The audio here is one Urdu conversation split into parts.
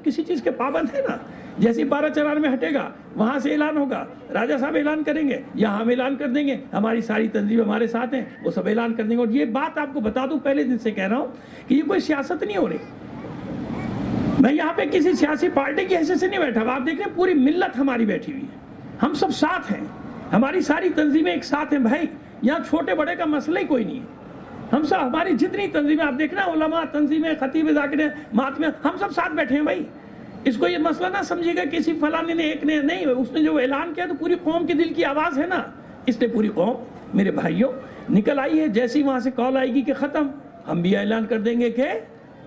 کسی چیز کے پابند ہے نا. جیسے 12/4 میں ہٹے گا وہاں سے اعلان ہوگا, راجہ صاحب اعلان کریں گے یا ہم اعلان کر دیں گے, ہماری ساری تنظیم ہمارے ساتھ ہیں, وہ سب اعلان کر دیں گے. اور یہ بات آپ کو بتا دوں, پہلے دن سے کہہ رہا ہوں کہ یہ کوئی سیاست نہیں ہو رہی. میں یہاں پہ کسی سیاسی پارٹی کی حیثیت سے نہیں بیٹھا ہوا. آپ دیکھ رہے ہیں پوری ملت ہماری بیٹھی ہوئی ہے, ہم سب ساتھ ہیں, ہماری ساری تنظیمیں ایک ساتھ ہیں بھائی. یہاں چھوٹے بڑے کا مسئلہ ہی کوئی نہیں ہے. ہم سب, ہماری جتنی تنظیمیں آپ دیکھنا, علماء تنظیمیں, خطیب ذاکریں, ماتمے, ہم سب ساتھ بیٹھے ہیں بھائی. اس کو یہ مسئلہ نہ سمجھے گا کسی فلانے نے ایک نے نہیں. اس نے جو اعلان کیا تو پوری قوم کے دل کی آواز ہے نا, اس نے پوری قوم میرے بھائیوں نکل آئی ہے. جیسی وہاں سے کال آئے گی کہ ختم, ہم بھی اعلان کر دیں گے کہ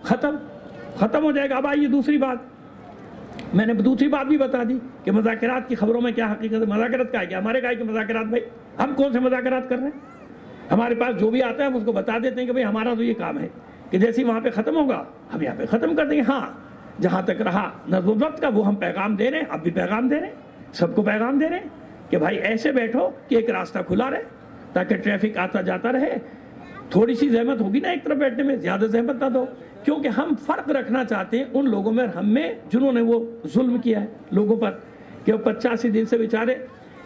ختم ہو جائے گا. اب آئیے دوسری بات, میں نے دوسری بات بھی بتا دی کہ مذاکرات کی خبروں میں کیا حقیقت ہے. مذاکرات کا ہے کیا, ہمارے کا ہے کہ مذاکرات بھائی ہم کون سے مذاکرات کر رہے ہیں. ہمارے پاس جو بھی آتا ہے ہم اس کو بتا دیتے ہیں کہ بھائی ہمارا تو یہ کام ہے کہ جیسے وہاں پہ ختم ہوگا ہم یہاں پہ ختم کر دیں گے. ہاں جہاں تک رہا نظم و ضبط کا وہ ہم پیغام دے رہے ہیں, اب بھی پیغام دے رہے ہیں, سب کو پیغام دے رہے ہیں کہ بھائی ایسے بیٹھو کہ ایک راستہ کھلا رہے تاکہ ٹریفک آتا جاتا رہے. تھوڑی سی زحمت ہوگی نا ایک طرف بیٹھنے میں, زیادہ زحمت نہ دو, کیونکہ ہم فرق رکھنا چاہتے ہیں ان لوگوں میں اور ہم میں جنہوں نے وہ ظلم کیا ہے لوگوں پر, کہ وہ 85 دن سے بیچارے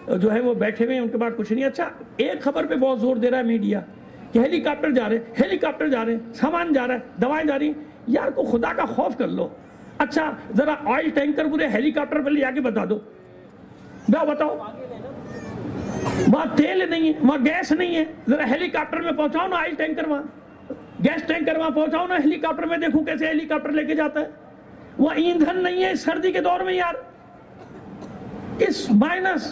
جو ہے وہ بیٹھے ہوئے ہیں, ان کے بعد کچھ نہیں. اچھا ایک خبر پہ بہت زور دے رہا ہے میڈیا کہ ہیلی کاپٹر جا رہے ہیں, سامان جا رہا ہے, دوائیں جا رہی ہیں. یار کو خدا کا خوف کر لو. اچھا ذرا آئل ٹینکر پورے ہیلی کاپٹر پہ لے آ کے بتا دو, بتاؤ وہاں تیل نہیں ہے, وہاں گیس نہیں ہے, ذرا ہیلی کاپٹر میں پہنچاؤ نا آئل ٹینکر, وہاں گیس ٹینکر وہاں پہنچاؤ نا ہیلی کاپٹر میں, دیکھوں کیسے ہیلی کاپٹر لے کے جاتا ہے. وہاں ایندھن نہیں ہے سردی کے دور میں یار, اس مائنس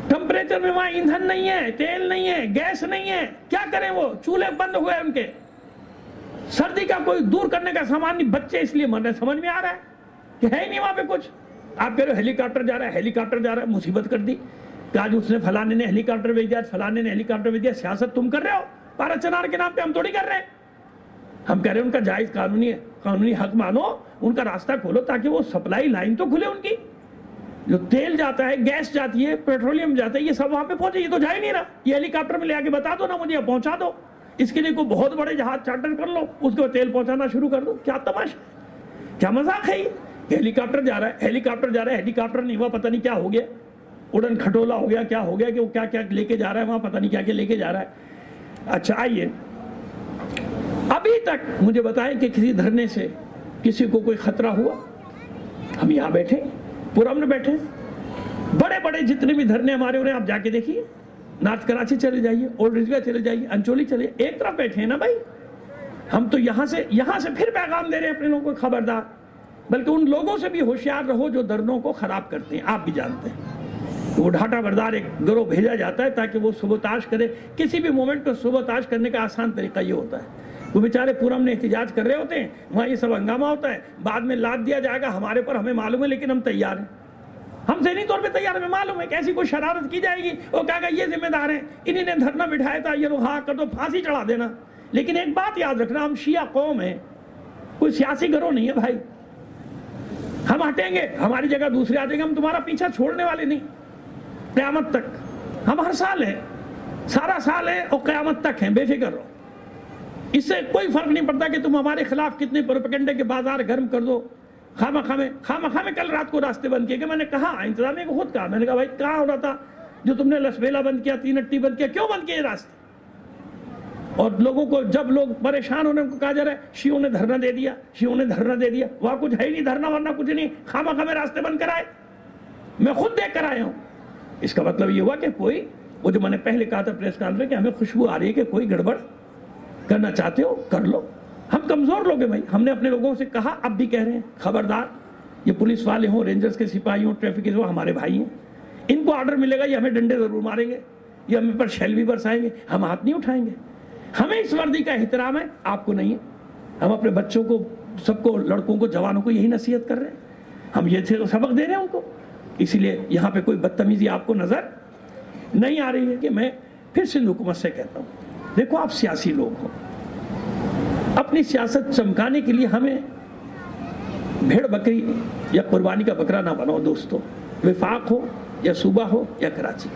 ٹمپریچر میں وہاں ایندھن نہیں ہے, تیل نہیں ہے, گیس نہیں ہے. کیا کریں, وہ چولہے بند ہوئے ان کے, سردی کا کوئی دور کرنے کا سامان نہیں. بچے اس لیے مر رہے, سمجھ میں آ رہا ہے کہ ہے ہی نہیں وہاں پہ کچھ. آپ کہہ رہے ہو ہیلی کاپٹر جا رہا ہے, مصیبت کر دی کہ آج اس نے فلانے نے ہیلی کاپٹر بھیج دیا, فلانے نے ہیلی کاپٹر بھیج دیا. سیاست تم کر رہے ہو 12/4 کے نام پہ, ہم تھوڑی کر رہے ہیں. ہم کہہ رہے ہیں ان کا جائز قانونی حق مانو, ان کا راستہ کھولو تاکہ وہ سپلائی لائن تو کھلے ان کی. جو تیل جاتا ہے, گیس جاتی ہے, پیٹرولیم جاتا ہے, یہ سب وہاں پہ پہنچے. یہ تو جا ہی نہیں رہا. یہ ہیلی کاپٹر میں لے آ کے بتا دو نا مجھے, پہنچا دو. اس کے لیے کوئی بہت بڑے جہاز چارٹر کر لو, اس کو تیل پہنچانا شروع کر دو. کیا تماشا, کیا مذاق ہے یہ کہ ہیلی کاپٹر جا رہا ہے, ہیلی کاپٹر نہیں ہوا, پتہ نہیں کیا ہو گیا, اڑن کھٹولا ہو گیا, کیا ہو گیا کہ وہ کیا لے کے جا رہا ہے وہاں, پتہ نہیں کیا لے کے جا رہا ہے. اچھا آئیے, ابھی تک مجھے بتائیں کہ کسی دھرنے سے کسی کو کوئی خطرہ ہوا. ہم یہاں بیٹھے, پورامن بیٹھے, بڑے بڑے جتنے بھی دھرنے ہمارے ہو رہے ہیں آپ جا کے دیکھیے. نارتھ کراچی چلے جائیے, اولڈ رضویہ چلے جائیے, انچولی چلے, ایک طرف بیٹھے ہیں نا بھائی. ہم تو یہاں سے پھر پیغام دے رہے ہیں اپنے لوگوں کو, خبردار, بلکہ ان لوگوں سے بھی ہوشیار رہو جو دھرنوں کو خراب کرتے ہیں. آپ بھی جانتے ہیں وہ ڈھاٹا بردار ایک گروہ بھیجا جاتا ہے تاکہ وہ سبوتاش کرے. کسی بھی مومنٹ کو سبوتاش کرنے کا آسان طریقہ یہ ہوتا ہے. وہ بیچارے پورم نے احتجاج کر رہے ہوتے ہیں, وہاں یہ سب ہنگامہ ہوتا ہے, بعد میں لاد دیا جائے گا ہمارے پر, ہمیں معلوم ہے لیکن ہم تیار ہیں. ہم ذہنی طور پہ تیار, ہمیں معلوم ہے کہ ایسی کوئی شرارت کی جائے گی, وہ کہے گا یہ ذمہ دار ہیں, انہی نے دھرنا بٹھایا تھا, یہ لوگ ہاں کر دو, پھانسی چڑھا دینا. لیکن ایک بات یاد رکھنا, ہم شیعہ قوم ہیں, کوئی سیاسی گروہ نہیں ہے بھائی. ہم ہٹیں گے ہماری جگہ دوسرے آ جائیں گے, ہم تمہارا پیچھا چھوڑنے والے نہیں قیامت تک. ہم ہر سال ہیں, سارا سال ہے اور قیامت تک ہیں, بے فکر رہو. اس سے کوئی فرق نہیں پڑتا کہ تم ہمارے خلاف کتنے پروپیگنڈے کے بازار گرم کر دو. خامخواہ میں کل رات کو راستے بند کیے, کہ میں نے کہا انتظامیہ کو خود کہا, میں نے کہا بھائی کہاں ہو رہا تھا جو تم نے لسبیلا بند کیا, تین اٹی بند کیا, کیوں بند کیے راستے؟ اور لوگوں کو جب لوگ پریشان ہونے کو کہا جا رہا ہے شیعوں نے دھرنا دے دیا, وہاں کچھ ہے ہی نہیں دھرنا ورنہ کچھ نہیں, خامخواہ میں راستے بند کرائے. میں خود دیکھ کر آیا ہوں. اس کا مطلب یہ ہوا کہ کوئی, وہ جو میں نے پہلے کہا تھا پریس کانفرنس کہ ہمیں خوشبو آ رہی ہے کہ کوئی گڑبڑ کرنا چاہتے ہو کر لو. ہم کمزور لوگ ہیں بھائی, ہم نے اپنے لوگوں سے کہا, اب بھی کہہ رہے ہیں خبردار, یہ پولیس والے ہوں, رینجرز کے سپاہی ہوں, ٹریفک کے ہوں, ہمارے بھائی ہیں. ان کو آرڈر ملے گا یہ ہمیں ڈنڈے ضرور ماریں گے, یہ ہمیں پر شیل بھی برسائیں گے, ہم ہاتھ نہیں اٹھائیں گے. ہمیں اس وردی کا احترام ہے, آپ کو نہیں ہے. ہم اپنے بچوں کو, سب کو, لڑکوں کو, جوانوں کو یہی نصیحت کر رہے ہیں, ہم یہ سبق دے رہے ہیں ان کو. اسی لیے یہاں پہ کوئی بدتمیزی آپ کو نظر نہیں آ رہی ہے. کہ میں پھر سندھ حکومت سے کہتا ہوں, دیکھو آپ سیاسی لوگ ہو, اپنی سیاست چمکانے کے لیے ہمیں بھیڑ بکری یا قربانی کا بکرا نہ بناؤ دوستو. وفاق ہو یا صوبہ ہو یا کراچی,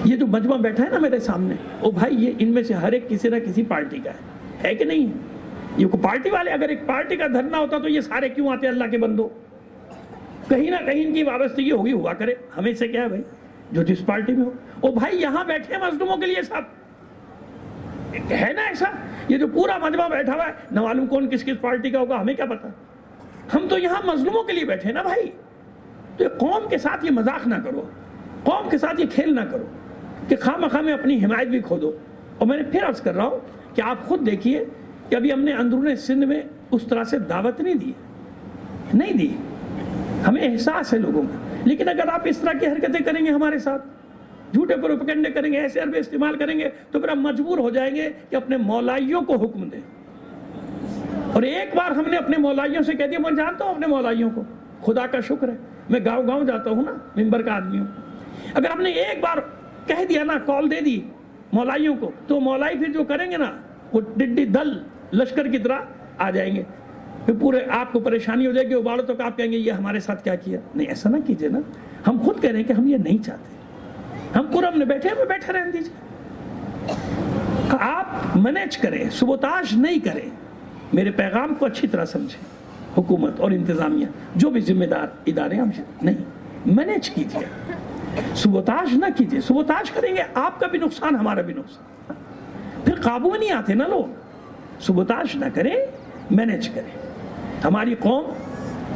یہ جو مجمع بیٹھا ہے نا میرے سامنے, او بھائی یہ ان میں سے ہر ایک کسی نہ کسی پارٹی کا ہے کہ نہیں ہے؟ یہ پارٹی والے, اگر ایک پارٹی کا دھرنا ہوتا تو یہ سارے کیوں آتے اللہ کے بندو؟ کہیں نہ کہیں ان کی وابستگی ہوگی، ہوا کرے، ہمیں سے کیا ہے بھائی، جو جس پارٹی میں ہو۔ او بھائی یہاں بیٹھے ہیں مظلوموں کے لیے صاحب، ہے نا ایسا؟ یہ جو پورا مجمع بیٹھا ہوا ہے، نہ معلوم کون کس کس پارٹی کا ہوگا، ہمیں کیا پتا؟ ہم تو یہاں مظلوموں کے لیے بیٹھے ہیں نا بھائی۔ تو قوم کے ساتھ یہ مذاق نہ کرو، قوم کے ساتھ یہ کھیل نہ کرو کہ خواہ مخواہ میں اپنی حمایت بھی کھو دو۔ اور میں نے پھر عرض کر رہا ہوں کہ آپ خود دیکھیے کہ ابھی ہم نے اندرون سندھ میں اس طرح سے دعوت نہیں دی، ہمیں احساس ہے لوگوں کا، لیکن اگر آپ اس طرح کی حرکتیں کریں گے ہمارے ساتھ، جھوٹے پروپیگنڈے کریں گے، ایسے عربے استعمال کریں گے، تو پھر ہم مجبور ہو جائیں گے کہ اپنے مولائیوں کو حکم دیں۔ اور ایک بار ہم نے اپنے مولائیوں سے کہہ دیا، میں جانتا ہوں اپنے مولائیوں کو، خدا کا شکر ہے میں گاؤں گاؤں جاتا ہوں نا، ممبر کا آدمی ہوں، اگر ہم نے ایک بار کہہ دیا نا، کال دے دی مولائیوں کو، تو مولائی پھر جو کریں گے نا، وہ ڈڈی دل لشکر کی طرح آ جائیں گے، پھر پورے آپ کو پریشانی ہو جائے گی، اباڑو تو آپ کہیں گے یہ ہمارے ساتھ کیا کیا۔ نہیں، ایسا نہ کیجئے نا، ہم خود کہہ رہے ہیں کہ ہم یہ نہیں چاہتے، ہم قرم نے بیٹھے ہمیں بیٹھے رہنے دیجئے، آپ مینیج کریں، سبوتاژ نہیں کریں، میرے پیغام کو اچھی طرح سمجھیں، حکومت اور انتظامیہ جو بھی ذمہ دار ادارے، ہم نہیں مینیج کیجئے، سبوتاژ نہ کیجئے، سبوتاژ کریں گے آپ کا بھی نقصان ہمارا بھی نقصان، پھر قابو میں نہیں آتے نا لوگ۔ سبوتاژ نہ کریں، مینیج کریں۔ ہماری قوم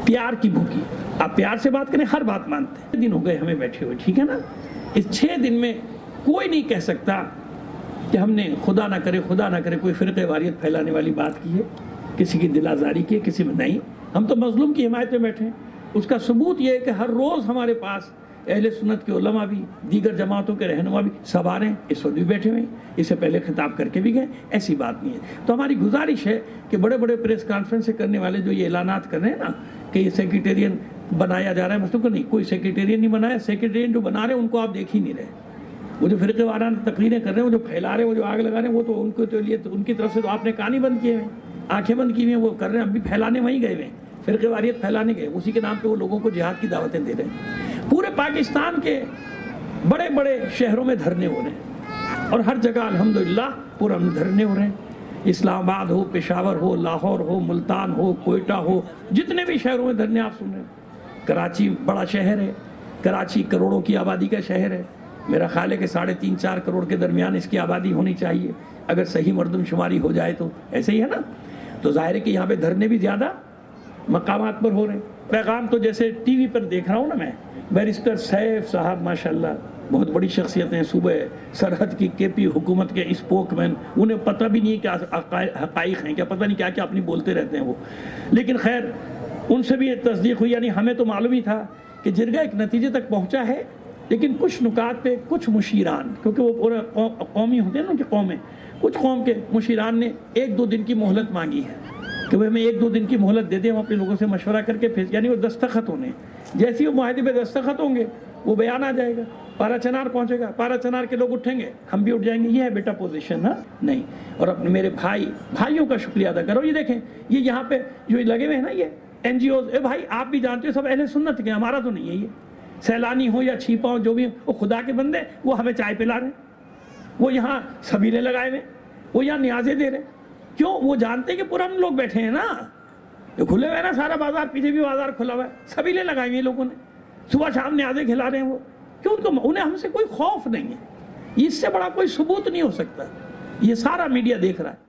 پیار کی بھوکی، آپ پیار سے بات کریں، ہر بات مانتے ہیں۔ 6 دن ہو گئے ہمیں بیٹھے ہوئے، ٹھیک ہے نا، اس 6 دن میں کوئی نہیں کہہ سکتا کہ ہم نے خدا نہ کرے کوئی فرقہ واریت پھیلانے والی بات کی ہے، کسی کی دل آزاری کی ہے، کسی میں نہیں، ہم تو مظلوم کی حمایت میں بیٹھے ہیں۔ اس کا ثبوت یہ ہے کہ ہر روز ہمارے پاس اہل سنت کے علماء بھی، دیگر جماعتوں کے رہنما بھی سب آ رہے ہیں، اس وقت بھی بیٹھے ہوئے ہیں، اس سے پہلے خطاب کر کے بھی گئے، ایسی بات نہیں ہے۔ تو ہماری گزارش ہے کہ بڑے بڑے پریس کانفرنس کرنے والے جو یہ اعلانات کر رہے ہیں نا کہ یہ سیکریٹرین بنایا جا رہا ہے، مطلب کہ نہیں، کوئی سیکریٹرین نہیں بنایا، سیکریٹرین جو بنا رہے ہیں ان کو آپ دیکھ ہی نہیں رہے، وہ جو فرقے وارانہ تقریریں کر رہے ہیں، وہ جو پھیلا رہے ہیں، وہ جو آگ لگا رہے ہیں، وہ تو ان کو تو لیے ان کی طرف سے تو آپ نے کان ہی بند کیے ہوئے، آنکھیں بند کی ہوئی ہیں، وہ کر رہے ہیں، ہم بھی پھیلانے وہیں گئے ہوئے، فرقے واریت پھیلانے گئے، اسی کے نام پہ وہ لوگوں کو جہاد کی دعوتیں دے رہے ہیں۔ پورے پاکستان کے بڑے بڑے شہروں میں دھرنے ہو رہے ہیں، اور ہر جگہ الحمدللہ پورا دھرنے ہو رہے ہیں، اسلام آباد ہو، پشاور ہو، لاہور ہو، ملتان ہو، کوئٹہ ہو، جتنے بھی شہروں میں دھرنے آپ سن رہے ہیں۔ کراچی بڑا شہر ہے، کراچی کروڑوں کی آبادی کا شہر ہے، میرا خیال ہے کہ 3.5-4 کروڑ کے درمیان اس کی آبادی ہونی چاہیے اگر صحیح مردم شماری ہو جائے تو، ایسے ہی ہے نا۔ تو ظاہر ہے کہ یہاں پہ دھرنے بھی زیادہ مقامات پر ہو رہے ہیں۔ پیغام تو جیسے ٹی وی پر دیکھ رہا ہوں نا میں، بیرسٹر سیف صاحب ماشاءاللہ بہت بڑی شخصیت ہیں، صوبہ سرحد کی کے پی حکومت کے اسپوک مین، انہیں پتہ بھی نہیں کہ حقائق ہیں کیا، پتہ نہیں کیا کیا اپنی بولتے رہتے ہیں وہ، لیکن خیر ان سے بھی تصدیق ہوئی، یعنی ہمیں تو معلوم ہی تھا کہ جرگہ ایک نتیجے تک پہنچا ہے، لیکن کچھ نکات پہ کچھ مشیران، کیونکہ وہ پورا قومی ہوتے ہیں نا کہ قومیں، کچھ قوم کے مشیران نے 1-2 دن کی مہلت مانگی ہے کہ وہ ہمیں 1-2 دن کی مہلت دے دیں، ہم اپنے لوگوں سے مشورہ کر کے پھر، یعنی وہ دستخط ہونے، جیسے وہ معاہدے پہ دستخط ہوں گے وہ بیان آ جائے گا، پارا چنار پہنچے گا، پارا چنار کے لوگ اٹھیں گے، ہم بھی اٹھ جائیں گے، یہ ہے بیٹا پوزیشن، ہاں نہیں۔ اور اپنے میرے بھائیوں کا شکریہ ادا کرو، یہ دیکھیں یہ یہاں پہ جو لگے ہوئے ہیں نا یہ NGOs، اے بھائی آپ بھی جانتے ہو سب اہل سنت کے، ہمارا تو نہیں ہے، یہ سیلانی ہو یا چھیپا ہو جو بھی، وہ خدا کے بندے، وہ ہمیں چائے پلا رہے ہیں، وہ یہاں سبیلے لگائے ہوئے، وہ یہاں نیازیں دے رہے ہیں، کیوں؟ وہ جانتے ہیں کہ پورا ہم لوگ بیٹھے ہیں نا، یہ کھلے ہوئے نا سارا بازار، پیچھے بھی بازار کھلا ہوا ہے، سبیلے لگائے ہوئے لوگوں نے، صبح شام نیازیں کھلا رہے ہیں وہ، کیوں؟ انہیں ہم سے کوئی خوف نہیں ہے، اس سے بڑا کوئی ثبوت نہیں ہو سکتا، یہ سارا میڈیا دیکھ رہا ہے۔